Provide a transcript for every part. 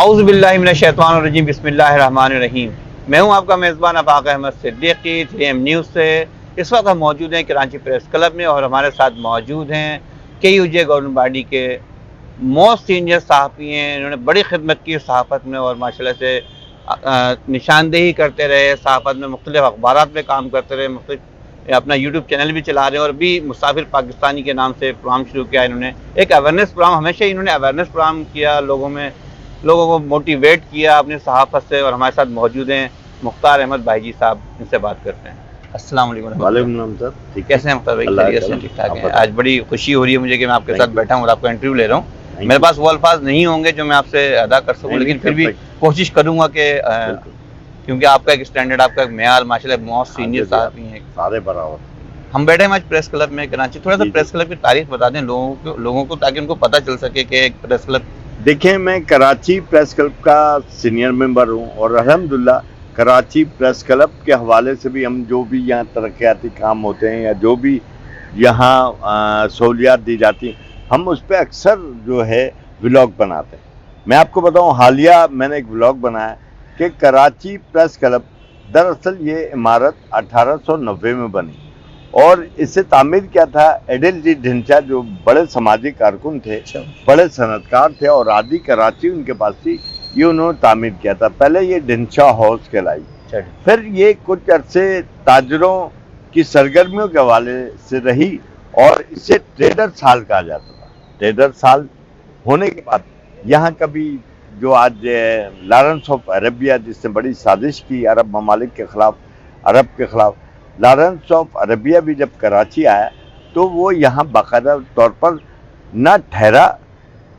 اعوذ باللہ من الشیطان الرجیم، بسم اللہ الرحمن الرحیم۔ میں ہوں آپ کا میزبان افاق احمد صدیقی 3M نیوز سے۔ اس وقت ہم موجود ہیں کراچی پریس کلب میں اور ہمارے ساتھ موجود ہیں KUJ گورنمنٹ باڈی کے موسٹ سینئر صحافی ہیں۔ انہوں نے بڑی خدمت کی صحافت میں اور ماشاءاللہ سے نشاندہی کرتے رہے صحافت میں، مختلف اخبارات میں کام کرتے رہے، مختلف اپنا YouTube چینل بھی چلا رہے ہیں اور بھی مسافر پاکستانی کے نام سے پروگرام شروع کیا انہوں نے۔ ایک اویئرنیس پروگرام، ہمیشہ انہوں نے اویئرنیس پروگرام کیا، لوگوں کو موٹیویٹ کیا اپنی صحافت سے، اور ہمارے ساتھ موجود ہیں مختار احمد بھائی جی صاحب، ان سے بات کرتے ہیں۔ السلام علیکم۔ وعلیکم السلام سر، کیسے ہیں مختار بھائی؟ خیریت سے؟ ٹھیک ٹھاک ہیں؟ آج بڑی خوشی ہو رہی ہے مجھے کہ میں آپ کے ساتھ بیٹھا ہوں اور آپ کا انٹرویو لے رہا ہوں۔ میرے پاس وہ الفاظ نہیں ہوں گے جو میں آپ سے ادا کر سکوں، لیکن پھر بھی کوشش کروں گا کہ کیونکہ آپ کا ایک اسٹینڈرڈ، آپ کا ایک معیار ماشاءاللہ موسٹ سینئر صحافی ہیں، سارے برابر۔ ہم بیٹھے ہیں آج پریس کلب میں کراچی۔ تھوڑا سا پریس کلب کی تاریخ بتا دیں لوگوں کو تاکہ ان کو پتہ چل سکے کہ ایک پریس کلب۔ دیکھیں، میں کراچی پریس کلب کا سینئر ممبر ہوں اور الحمدللہ کراچی پریس کلب کے حوالے سے بھی ہم جو بھی یہاں ترقیاتی کام ہوتے ہیں یا جو بھی یہاں سہولیات دی جاتی ہیں، ہم اس پہ اکثر جو ہے ولاگ بناتے ہیں۔ میں آپ کو بتاؤں، حالیہ میں نے ایک ولاگ بنایا کہ کراچی پریس کلب، دراصل یہ عمارت 1890 میں بنی اور اس سے تعمیر کیا تھا ایڈل جی ڈھنچا، جو بڑے سماجی کارکن تھے، بڑے صنعتکار تھے اور آدھی کراچی ان کے پاس تھی، یہ انہوں نے تعمیر کیا تھا۔ پہلے یہ ڈھنچا ہاؤس کہلائی، پھر یہ کچھ عرصے تاجروں کی سرگرمیوں کے حوالے سے رہی اور اسے ٹریڈر سال کہا جاتا تھا۔ ٹریڈر سال ہونے کے بعد یہاں کبھی جو آج لارنس آف عربیہ، جس نے بڑی سازش کی عرب ممالک کے خلاف، عرب کے خلاف، لارنس آف عربیہ بھی جب کراچی آیا تو وہ یہاں باقاعدہ طور پر نہ ٹھہرا،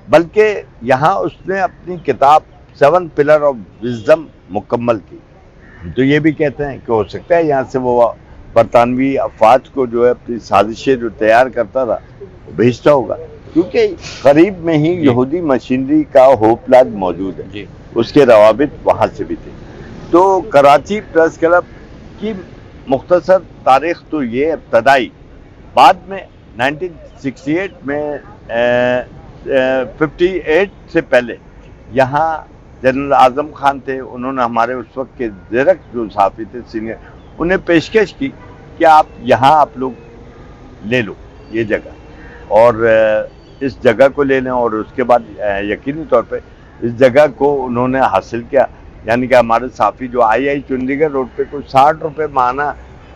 بلکہ یہاں اس نے اپنی کتاب 7 پلر آف وزڈم مکمل کی۔ تو یہ بھی کہتے ہیں کہ ہو سکتا ہے یہاں سے وہ برطانوی افواج کو جو ہے اپنی سازشیں جو تیار کرتا تھا وہ بھیجتا ہوگا، کیونکہ قریب میں ہی یہودی مشینری کا ہوپ لاج موجود ہے، اس کے روابط وہاں سے بھی تھے۔ تو کراچی پریس کلب کی مختصر تاریخ تو یہ ابتدائی، بعد میں 1968 میں 58 سے پہلے یہاں جنرل اعظم خان تھے، انہوں نے ہمارے اس وقت کے زیرک جو صحافی تھے سینئر، انہیں پیشکش کی کہ آپ لوگ لے لو یہ جگہ اور اس جگہ کو لے لیں، اور اس کے بعد یقینی طور پہ اس جگہ کو انہوں نے حاصل کیا۔ یعنی کہ ہمارے صحافی جو آئی چنڈی گڑھ روڈ پہ کوئی 60 روپے ماہانہ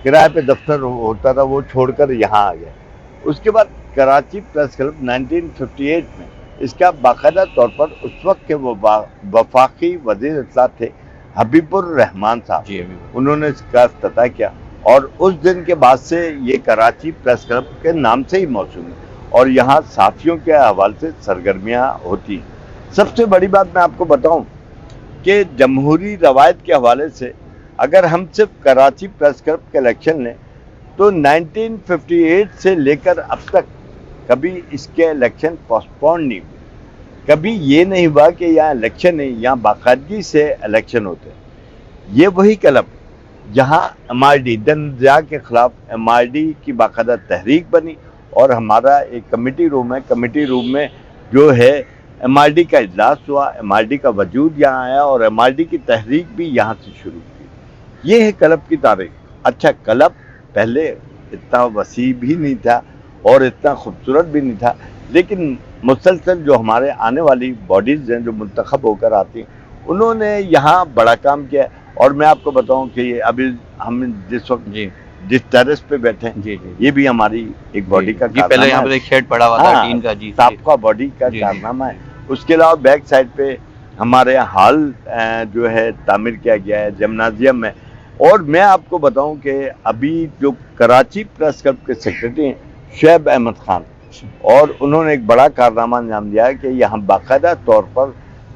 کرائے پہ دفتر ہوتا تھا، وہ چھوڑ کر یہاں آ گیا۔ اس کے بعد کراچی پریس کلب 1958 میں اس کا باقاعدہ طور پر اس وقت کے وہ وفاقی وزیر اطلاعات تھے حبیب الرحمان صاحب، انہوں نے اس کا افتتاح کیا اور اس دن کے بعد سے یہ کراچی پریس کلب کے نام سے ہی موسوم ہے اور یہاں صحافیوں کے حوالے سے سرگرمیاں ہوتی ہیں۔ سب سے بڑی بات میں آپ کو بتاؤں کہ جمہوری روایت کے حوالے سے اگر ہم صرف کراچی پریس کلب کے الیکشن لیں تو 1958 سے لے کر اب تک کبھی اس کے الیکشن پوسٹپون نہیں ہوئے، کبھی یہ نہیں ہوا کہ یہاں الیکشن نہیں، یہاں باقاعدگی سے الیکشن ہوتے ہیں۔ یہ وہی کلب جہاں MRD ضیاء کے خلاف MRD کی باقاعدہ تحریک بنی اور ہمارا ایک کمیٹی روم ہے، کمیٹی روم میں جو ہے MRD کا اجلاس ہوا، MRD کا وجود یہاں آیا اور MRD کی تحریک بھی یہاں سے شروع کی۔ یہ ہے کلب کی تاریخ۔ اچھا، کلب پہلے اتنا وسیع بھی نہیں تھا اور اتنا خوبصورت بھی نہیں تھا، لیکن مسلسل جو ہمارے آنے والی باڈیز ہیں جو منتخب ہو کر آتی ہیں، انہوں نے یہاں بڑا کام کیا۔ اور میں آپ کو بتاؤں کہ ابھی ہم جس وقت جس ٹیرس پہ بیٹھے ہیں، یہ بھی ہماری ایک باڈی کا کارنامہ ہے، پہلے یہاں پر ایک شیڈ پڑا ہوا تھا ٹین کا، سابقہ باڈی کا کارنامہ ہے۔ اس کے علاوہ بیک سائڈ پہ ہمارے ہال جو ہے تعمیر کیا گیا ہے، جمنازیم ہے۔ اور میں آپ کو بتاؤں کہ ابھی جو کراچی پریس کلب کے سیکرٹری ہیں شعیب احمد خان، اور انہوں نے ایک بڑا کارنامہ انجام دیا ہے کہ یہاں باقاعدہ طور پر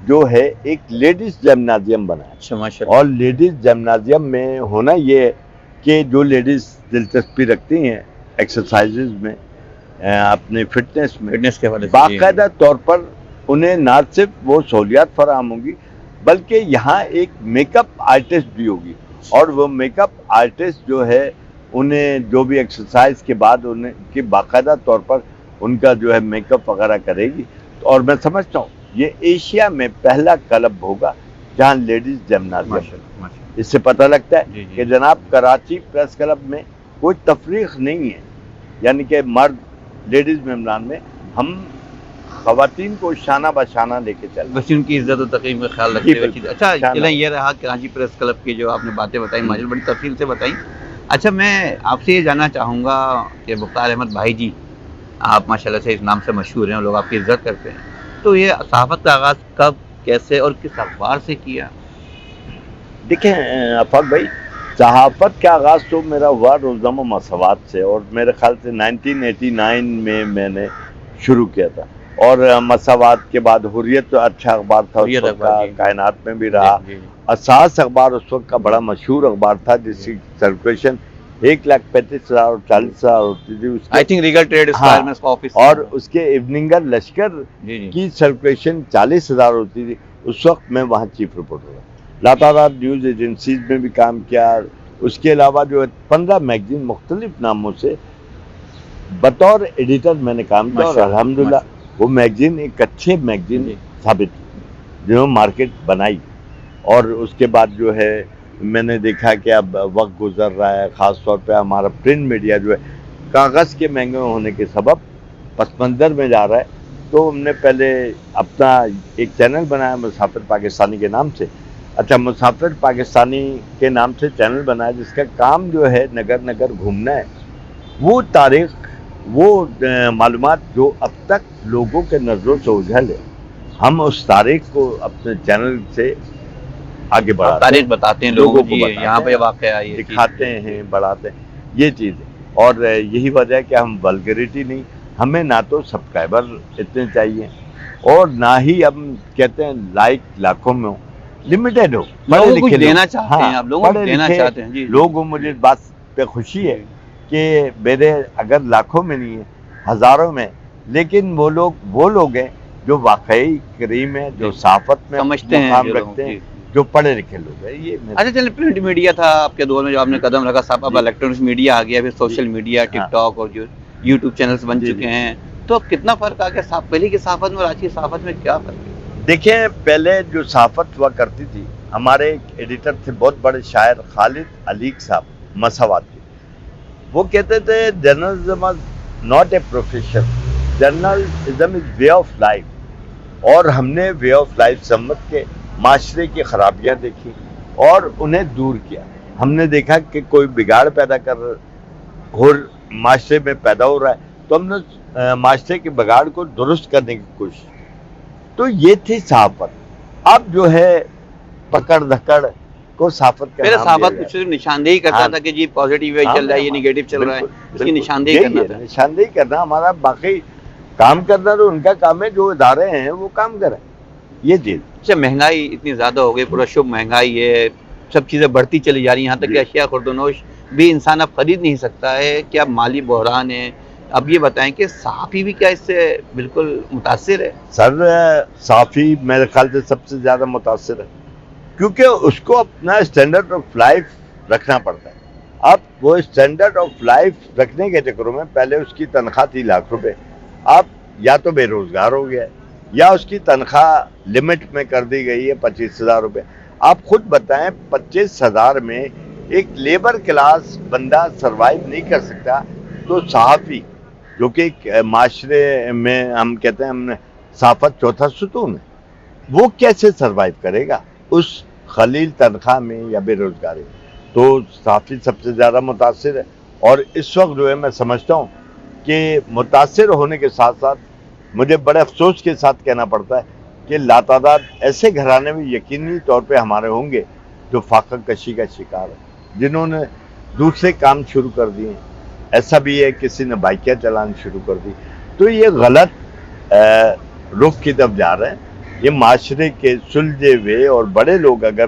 جو ہے ایک لیڈیز جمنازیم بنا ہے، اور لیڈیز جمنازیم میں ہونا یہ ہے کہ جو لیڈیز دلچسپی رکھتی ہیں ایکسرسائزز میں، اپنے فٹنس میں، باقاعدہ طور پر انہیں نہ صرف وہ سہولیات فراہم ہوں گی بلکہ یہاں ایک میک اپ آرٹسٹ بھی ہوگی، اور وہ میک اپ آرٹسٹ جو ہے انہیں جو بھی ایکسرسائز کے بعد انہیں کی باقاعدہ طور پر ان کا جو ہے میک اپ وغیرہ کرے گی۔ اور میں سمجھتا ہوں یہ ایشیا میں پہلا کلب ہوگا جہاں لیڈیز جمنازیم، ماشاءاللہ ماشاءاللہ. اس سے پتہ لگتا جی ہے جی. کہ جناب کراچی پریس کلب میں کوئی تفریق نہیں ہے، یعنی کہ مرد لیڈیز ممبران میں ہم خواتین کو شانہ بشانہ لے کے چل رہے بس ان کی عزت و تقریم کا خیال جی رکھتے ہوئے. بالکل. اچھا شانہ. چلیں، یہ رہا کراچی پریس کلب کی جو آپ نے باتیں بتائیں ماجد، بڑی تفصیل سے بتائیں. اچھا میں آپ سے یہ جاننا چاہوں گا کہ مختار احمد بھائی جی، آپ ماشاءاللہ سے اس نام سے مشہور ہیں، لوگ آپ کی عزت کرتے ہیں، تو یہ صحافت کا آغاز کب، کیسے اور کس اخبار سے کیا؟ دیکھیں آفاق بھائی، صحافت کا آغاز تو میرا ہوا روزنامہ مساوات سے، اور میرے خیال سے 1989 میں نے شروع کیا تھا. اور مساوات کے بعد حریت تو اچھا اخبار تھا اس حریت وقت اخبار، کا، جی. کائنات میں بھی رہا. جی جی. اساس اخبار اس وقت کا بڑا مشہور اخبار تھا، جس کی سرکولیشن 1,35,000 اور 40,000 ہوتی تھی. اس آئی کے تھنک ریگل ٹریڈ اسکوائر میں اس کا آفس اور اس کے ایوننگر لشکر جی جی. کی سرکولیشن 40,000 ہوتی تھی. اس وقت میں وہاں چیف رپورٹر تھا. لاتعداد نیوز ایجنسیز میں بھی کام کیا. اس کے علاوہ جو ہے 15 میگزین مختلف ناموں سے بطور ایڈیٹر میں نے کام کیا، اور الحمدللہ وہ میگزین ایک اچھے میگزین جی. ثابت ہوئی جنہوں نے مارکیٹ بنائی. اور اس کے بعد جو ہے میں نے دیکھا کہ اب وقت گزر رہا ہے، خاص طور پہ ہمارا پرنٹ میڈیا جو ہے کاغذ کے مہنگے ہونے کے سبب پس منظر میں جا رہا ہے. تو ہم نے پہلے اپنا ایک چینل بنایا مسافر پاکستانی کے نام سے. اچھا، مسافر پاکستانی کے نام سے چینل بنایا جس کا کام جو ہے نگر نگر گھومنا ہے. وہ تاریخ، وہ معلومات جو اب تک لوگوں کے نظروں سے اوجھل ہے، ہم اس تاریخ کو اپنے چینل سے آگے بڑھاتے تاریخ بتاتے ہیں لوگوں کو، بتاتے یہاں پہ ہیں، واقعہ ہے، دکھاتے ہیں، بڑھاتے ہیں. یہ چیز ہے. اور یہی وجہ ہے کہ ہم ولگریٹی نہیں، ہمیں نہ تو سبسکرائبر اتنے چاہیے اور نہ ہی ہم کہتے ہیں لائک لاکھوں میں ہو، لمیٹڈ ہو. لوگوں کو کچھ دینا چاہتے ہیں، آپ لوگوں کو دینا چاہتے ہیں. جی لوگ، مجھے اس بات پہ خوشی ہے کہ میرے اگر لاکھوں میں نہیں ہے، ہزاروں میں، لیکن وہ لوگ ہیں جو واقعی کریم ہیں، جو صحافت میں سمجھتے ہیں، مقام رکھتے ہیں، جو پڑھے لکھے لوگ ہیں. یہ اچھا چلیں، پرنٹ میڈیا تھا آپ کے دور میں جو آپ نے قدم رکھا، صاحب اب الیکٹرانک میڈیا آ گیا، پھر سوشل میڈیا، ٹک ٹاک اور جو یوٹیوب چینلز بن چکے ہیں، تو اب کتنا فرق آ گیا پہلے کی صحافت میں اور آج کی صحافت میں؟ کیا فرق ہے؟ دیکھیں، پہلے جو صحافت ہوا کرتی تھی، ہمارے ایک ایڈیٹر تھے بہت بڑے شاعر خالد علیق صاحب مساوات کے. وہ کہتے تھے journalism is not a profession, journalism is way of life. اور ہم نے وے آف لائف سمجھ کے معاشرے کی خرابیاں دیکھی اور انہیں دور کیا. ہم نے دیکھا کہ کوئی بگاڑ پیدا معاشرے میں پیدا ہو رہا ہے، تو ہم نے معاشرے کے بگاڑ کو درست کرنے کی کوشش. تو یہ تھی صحافت. اب جو ہے پکڑ دھکڑ کو صحافت کا پہلے نام صحافت دیا کچھ نشاندہی کرتا تھا کہ جی پازیٹیو وے چل رہا ہے، یہ نگیٹو چل رہا ہے، اس کی نشاندہی کرنا تھا. نشاندہی کرنا ہمارا، باقی کام کرنا تو ان کا کام ہے، جو ادارے ہیں وہ کام کریں. یہ چیز. اچھا، مہنگائی اتنی زیادہ ہو گئی، پورا شب مہنگائی ہے، سب چیزیں بڑھتی چلی جا رہی ہیں، یہاں تک کہ اشیاء خوردونوش بھی انسان اب خرید نہیں سکتا ہے. کیا مالی بحران ہے؟ اب یہ بتائیں کہ صحافی بھی کیا اس سے بالکل متاثر ہے؟ سر، صحافی میرے خیال سے سب سے زیادہ متاثر ہے، کیونکہ اس کو اپنا اسٹینڈرڈ آف لائف رکھنا پڑتا ہے. اب وہ اسٹینڈرڈ آف لائف رکھنے کے چکروں میں پہلے اس کی تنخواہ تھی ₹1,00,000، اب یا تو بے روزگار ہو گیا ہے یا اس کی تنخواہ لمٹ میں کر دی گئی ہے ₹25,000. آپ خود بتائیں 25,000 میں ایک لیبر کلاس بندہ سروائیو نہیں کر سکتا، تو صحافی جو کہ ایک معاشرے میں ہم کہتے ہیں، ہم نے صحافت چوتھا ستون ہے، وہ کیسے سروائیو کرے گا اس خلیل تنخواہ میں یا بے روزگاری میں؟ تو صحافی سب سے زیادہ متاثر ہے. اور اس وقت جو ہے میں سمجھتا ہوں کہ متاثر ہونے کے ساتھ ساتھ مجھے بڑے افسوس کے ساتھ کہنا پڑتا ہے کہ لاتعداد ایسے گھرانے میں یقینی طور پہ ہمارے ہوں گے جو فاقہ کشی کا شکار ہے، جنہوں نے دوسرے کام شروع کر دیے. ایسا بھی ہے کسی نے بائکیں چلانا شروع کر دی. تو یہ غلط رخ کی طرف جا رہے ہیں. یہ معاشرے کے سلجھے ہوئے اور بڑے لوگ اگر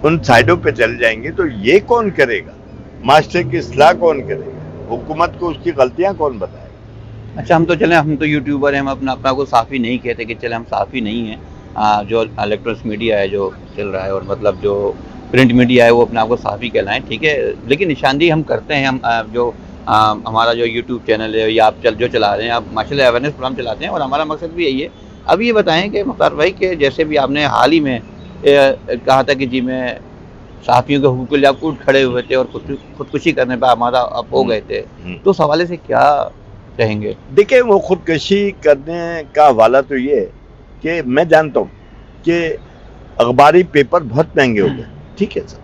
ان سائڈوں پہ چل جائیں گے تو یہ کون کرے گا؟ معاشرے کی اصلاح کون کرے گا؟ حکومت کو اس کی غلطیاں کون بتائے گا؟ اچھا، ہم تو یوٹیوبر ہیں، ہم اپنا کو صحافی نہیں کہتے کہ چلے ہم صحافی نہیں ہیں. جو الیکٹرانک میڈیا ہے جو چل رہا ہے، اور مطلب جو پرنٹ میڈیا ہے، وہ اپنے آپ کو صحافی کہلائیں، ٹھیک ہے، لیکن نشاندہی ہم کرتے ہیں. ہم جو ہمارا جو یوٹیوب چینل ہے یا آپ جو چلا رہے ہیں، آپ ماشاء اللہ اویئرنیس پروگرام چلاتے ہیں، اور ہمارا مقصد بھی یہی ہے اب یہ بتائیں کہ مختار بھائی کہ جیسے بھی آپ نے حال ہی میں کہا تھا کہ جی میں صحافیوں کے حقوق کے لیے آپ اٹھ کھڑے ہوئے تھے اور خودکشی کرنے پہ آمادہ آپ ہو گئے تھے، تو اس حوالے سے کیا کہیں گے؟ دیکھیں وہ خودکشی کرنے کا حوالہ تو یہ ہے کہ میں جانتا ہوں کہ اخباری پیپر بہت مہنگے ہو گئے، ٹھیک ہے سر،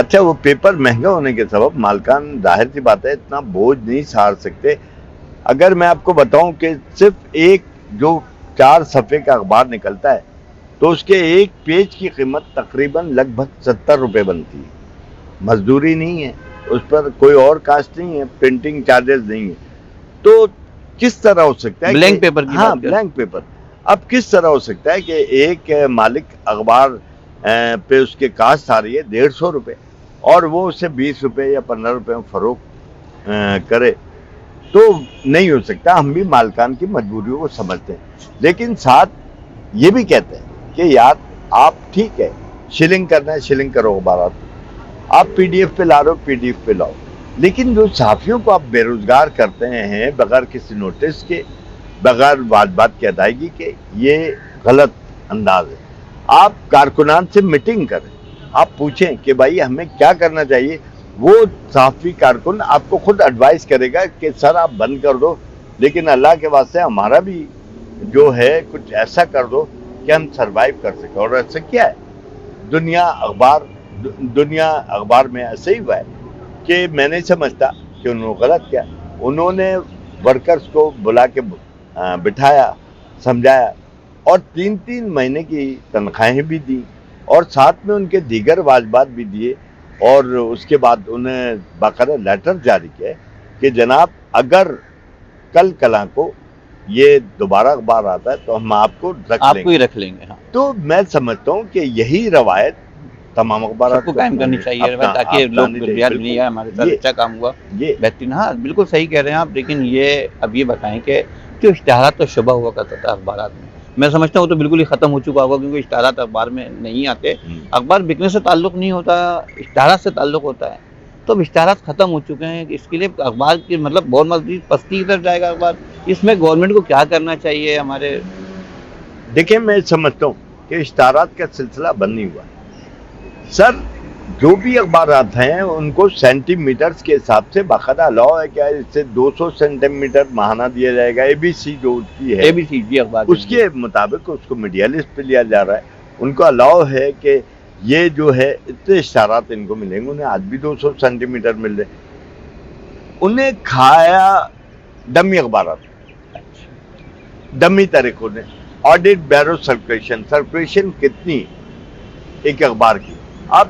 اچھا وہ پیپر مہنگا ہونے کے سبب مالکان ظاہر سی بات ہے اتنا بوجھ نہیں سہار سکتے. اگر میں آپ کو بتاؤں کہ صرف ایک جو 4 صفحے کا اخبار نکلتا ہے تو اس کے ایک پیج کی قیمت تقریباً لگ بھگ 70 روپے بنتی ہے، مزدوری نہیں ہے اس پر، کوئی اور کاسٹ نہیں ہے، پرنٹنگ چارجز نہیں ہے. تو کس طرح ہو سکتا ہے بلینک پیپر کی ہاں بات کر بلینک پیپر، اب کس طرح ہو سکتا ہے کہ ایک مالک اخبار پہ اس کے کاسٹ آ رہی ہے 150 روپے اور وہ اسے 20 روپے یا 15 روپے میں فروخت کرے؟ تو نہیں ہو سکتا. ہم بھی مالکان کی مجبوریوں کو سمجھتے ہیں، لیکن ساتھ یہ بھی کہتے ہیں کہ یار آپ ٹھیک ہے شلنگ کرنا ہے شلنگ کرو اخبارات، آپ پی ڈی ایف پہ لا رہے ہو پی ڈی ایف پہ لاؤ، لیکن جو صحافیوں کو آپ بے روزگار کرتے ہیں بغیر کسی نوٹس کے، بغیر واجبات کی ادائیگی کے، یہ غلط انداز ہے. آپ کارکنان سے میٹنگ کریں، آپ پوچھیں کہ بھائی ہمیں کیا کرنا چاہیے، وہ صحافی کارکن آپ کو خود ایڈوائز کرے گا کہ سر آپ بند کر دو، لیکن اللہ کے واسطے ہمارا بھی جو ہے کچھ ایسا کر دو کہ ہم سروائیو کر سکیں. اور ایسا کیا ہے دنیا اخبار میں ایسے ہی ہوا ہے کہ میں نہیں سمجھتا کہ انہوں نے غلط کیا. انہوں نے ورکرز کو بلا کے بٹھایا، سمجھایا اور 3 مہینے کی تنخواہیں بھی دی اور ساتھ میں ان کے دیگر واجبات بھی دیے، اور اس کے بعد انہیں باقاعدہ لیٹر جاری کیا کہ جناب اگر کل کلاں کو یہ دوبارہ اخبار آتا ہے تو ہم آپ کو رکھ لیں گے. تو میں سمجھتا ہوں کہ یہی روایت تمام اخبارات کو قائم کرنی چاہیے تاکہ لوگ نہیں ہے ہمارے ساتھ اچھا کام ہوا بہترین. ہاں بالکل صحیح کہہ رہے ہیں آپ، لیکن یہ اب یہ بتائیں کہ جو اشتہارات تو شبہ ہوا کرتا تھا اخبارات میں سمجھتا ہوں تو بالکل ہی ختم ہو چکا ہوگا، کیونکہ اشتہارات اخبار میں نہیں آتے. اخبار بکنے سے تعلق نہیں ہوتا، اشتہارات سے تعلق ہوتا ہے. تو اب اشتہارات ختم ہو چکے ہیں، اس کے لیے اخبار کی مطلب بہت مزید پستی کی طرف جائے گا اخبار. اس میں گورنمنٹ کو کیا کرنا چاہیے ہمارے؟ دیکھیں میں سمجھتا ہوں کہ اشتہارات کا سلسلہ بند نہیں ہوا سر. جو بھی اخبارات ہیں ان کو سینٹی میٹرز کے حساب سے باقاعدہ الاؤ ہے کہ اس سے 200 سینٹی میٹر ماہانہ دیا جائے گا. اے بی سی جو اس کی ہے ABC اخبار اس کے مطابق اس کو میڈیا لسٹ پہ لیا جا رہا ہے. ان کو الاؤ ہے کہ یہ جو ہے اتنے اشتہارات ان کو ملیں گے، انہیں آج بھی 200 سینٹی میٹر مل رہے. انہیں کھایا ڈمی اخبارات، ڈمی طریقوں نے. آڈٹ بیرو سرکولیشن کتنی ایک اخبار کی، اب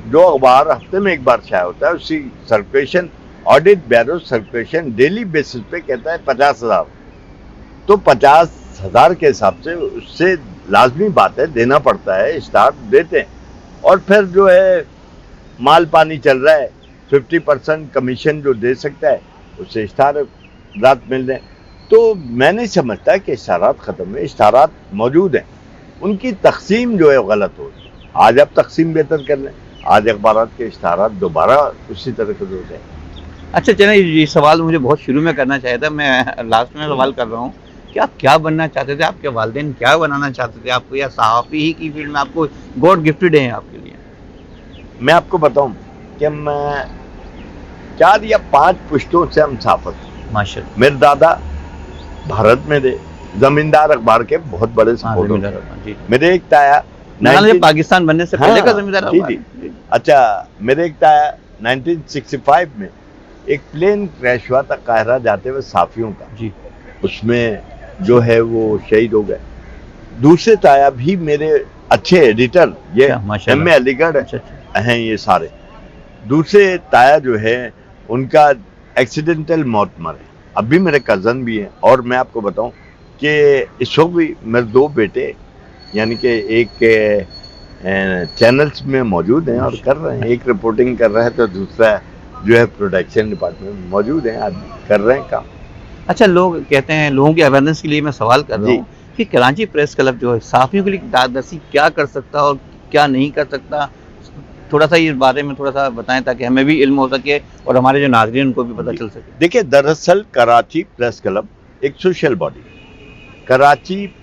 جو اخبار ہفتے میں ایک بار شائع ہوتا ہے اسی circulation audit bureau circulation daily basis پہ کہتا ہے 50,000. تو 50,000 کے حساب سے اس سے لازمی بات ہے دینا پڑتا ہے، اشتہار دیتے ہیں. اور پھر جو ہے مال پانی چل رہا ہے، 50% کمیشن جو دے سکتا ہے اس سے اشتہارات مل رہے ہیں. تو میں نہیں سمجھتا کہ اشتہارات ختم ہیں، اشتہارات موجود ہیں، ان کی تقسیم جو ہے غلط ہو. آج آپ تقسیم بہتر کر لیں، آج اخبارات کے اشتہارات دوبارہ اسی طرح کے ہو جائیں. اچھا چلیں، یہ سوال مجھے بہت شروع میں کرنا چاہیے تھا، میں لاسٹ میں سوال کر رہا ہوں کہ آپ کیا بننا چاہتے تھے، آپ کے والدین کیا بنانا چاہتے تھے آپ کو، یا صحافی ہی کی فیلڈ میں آپ کو گاڈ گفٹڈ ہیں آپ کے لیے؟ میں آپ کو بتاؤں کہ میں 4 یا 5 پشتوں سے ہم صحافت ہیں. ماشاءاللہ. میرے دادا بھارت میں تھے، زمیندار اخبار کے بہت بڑے سپورٹر. میرے ایک تایا پاکستان بننے سے پہلے کا زمیندار اخبار. اچھا میرے ایک تایا 1965 میں ایک پلین کریش ہوا تھا قاہرہ جاتے ہوئے صحافیوں کا، جی اس میں جو ہے وہ شہید ہو گئے. دوسرے تایا بھی میرے اچھے ایڈیٹر، یہ ایم اے علی گڑھ ہیں یہ سارے. دوسرے تایا جو ہے ان کا ایکسیڈنٹل موت مرے. اب بھی میرے کزن بھی ہیں. اور میں آپ کو بتاؤں کہ اس وقت بھی میرے 2 بیٹے یعنی کہ ایک چینلز میں موجود ہیں اور کر رہے ہیں، ایک رپورٹنگ کر رہا ہے تو دوسرا جو ہے پروڈکشن ڈپارٹمنٹ میں موجود ہیں، آج کر رہے ہیں کام. اچھا لوگ کہتے ہیں، لوگوں کی اویئرنیس کے لیے میں سوال کر رہا ہوں کہ کراچی پریس کلب جو ہے صحافیوں کے لیے دسترسی کیا کر سکتا اور کیا نہیں کر سکتا، تھوڑا سا اس بارے میں تھوڑا سا بتائیں تاکہ ہمیں بھی علم ہو سکے اور ہمارے جو ناظرین ان کو بھی پتہ چل سکے. دیکھیں دراصل کراچی پریس کلب ایک سوشل باڈی. کراچی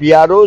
PRO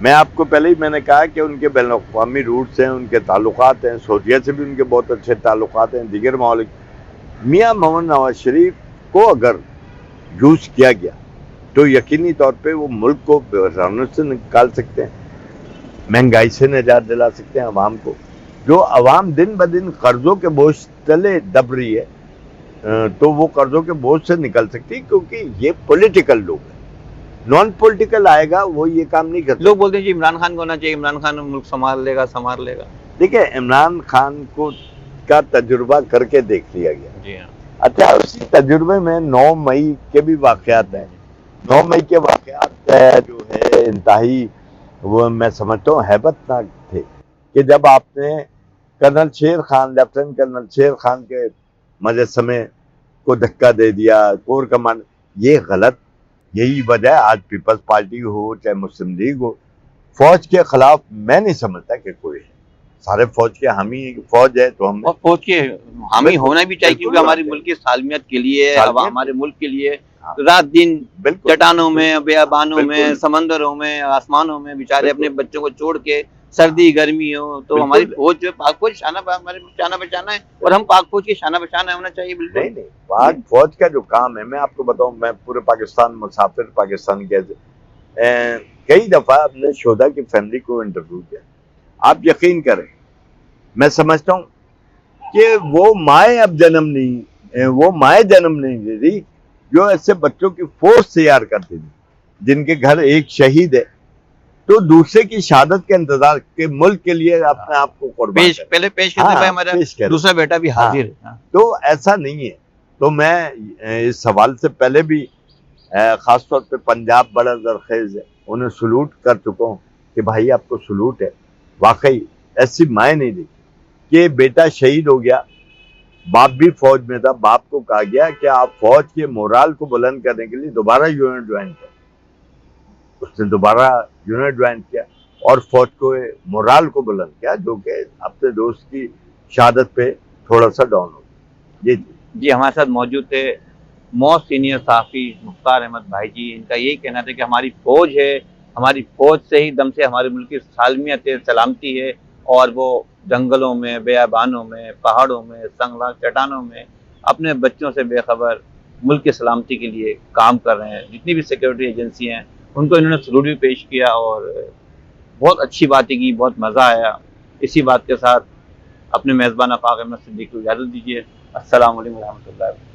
میں آپ کو پہلے ہی میں نے کہا کہ ان کے بین الاقوامی روٹس ہیں، ان کے تعلقات ہیں، سعودیہ سے بھی ان کے بہت اچھے تعلقات ہیں، دیگر ممالک. میاں محمد نواز شریف کو اگر یوز کیا گیا تو یقینی طور پہ وہ ملک کو بحرانوں سے نکال سکتے ہیں، مہنگائی سے نجات دلا سکتے ہیں عوام کو. جو عوام دن بدن قرضوں کے بوجھ تلے دب رہی ہے تو وہ قرضوں کے بوجھ سے نکل سکتی ہے، کیونکہ یہ پولیٹیکل لوگ ہیں. نان پولیٹیکل آئے گا وہ یہ کام نہیں کرتا. لوگ بولتے ہیں جی عمران خان کو ہونا چاہیے، عمران خان ملک سنبھال لے گا. دیکھیں عمران خان کو کا تجربہ کر کے دیکھ لیا گیا. جی ہاں. اچھا اسی تجربے میں 9 مئی کے بھی واقعات ہیں. 9 مئی کے واقعات جو ہے انتہائی وہ میں سمجھتا ہوں ہیبت ناک تھے کہ جب آپ نے colonel Sher Khan, lieutenant colonel Sher Khan کے مجسمے کو دھکا دے دیا، کور کمانڈ. یہ غلط. یہی وجہ ہے آج پیپلز پارٹی ہو چاہے مسلم لیگ ہو، فوج کے خلاف میں نہیں سمجھتا کہ کوئی ہے. سارے فوج کے حامی فوج ہے تو ہم اور فوج کے حامی ہونا بھی چاہیے، کیونکہ ہماری بالکل ملک کی سالمیت کے لیے، سالمیت ہمارے ملک کے لیے ہاں، رات دن بالکل چٹانوں میں، بیابانوں میں، بالکل سمندروں میں، آسمانوں میں بیچارے بالکل اپنے بچوں کو چھوڑ کے، سردی گرمی ہو تو بالکل. ہماری فوج جو ہے پاک فوج ہمارے شانہ بشانہ ہے، اور ہم پاک فوج کی شانہ بشانہ ہونا چاہیے. بالکل نہیں نہیں، پاک فوج کا جو کام ہے، میں آپ کو بتاؤں، میں پورے پاکستان مسافر پاکستان کے کئی دفعہ اپنے شہدا کی فیملی کو انٹرویو کیا. آپ یقین کریں میں سمجھتا ہوں کہ وہ مائیں اب جنم نہیں دے رہی جو ایسے بچوں کی فورس تیار کرتی تھی، جن کے گھر ایک شہید ہے تو دوسرے کی شہادت کے انتظار کے ملک کے لیے اپنے آپ کو قربان کرے. پہلے پیش کرتے ہوئے ہمارا پیش کرے. دوسرا بیٹا بھی حاضر ہے. تو ایسا نہیں ہے. تو میں اس سوال سے پہلے بھی خاص طور پہ پنجاب بڑا زرخیز ہے، انہیں سلوٹ کر چکا ہوں کہ بھائی آپ کو سلوٹ ہے. واقعی ایسی مائیں نہیں دی کہ بیٹا شہید ہو گیا، باپ بھی فوج میں تھا، باپ کو کہا گیا کہ آپ فوج کے مورال کو بلند کرنے کے لیے دوبارہ یونٹ جوائن کریں. اس نے دوبارہ یونٹ جوائن کیا اور فوج کو مورال کو بلند کیا، جو کہ اپنے دوست کی شہادت پہ تھوڑا سا ڈاؤن ہو گیا. جی ہمارے ساتھ موجود تھے موسٹ سینئر صحافی مختار احمد بھائی جی. ان کا یہی کہنا تھا کہ ہماری فوج ہے، ہماری فوج سے ہی دم سے ہمارے ملک کی سالمیت ہے، سلامتی ہے، اور وہ جنگلوں میں، بیابانوں میں، پہاڑوں میں، سنگلاں چٹانوں میں اپنے بچوں سے بے خبر ملک کی سلامتی کے لیے کام کر رہے ہیں. جتنی بھی سیکورٹی ایجنسی ہیں ان کو انہوں نے سلوٹ بھی پیش کیا اور بہت اچھی باتیں کی، بہت مزہ آیا. اسی بات کے ساتھ اپنے میزبان پاک احمد صدیقی کو اجازت دیجیے. السلام علیکم ورحمۃ اللہ.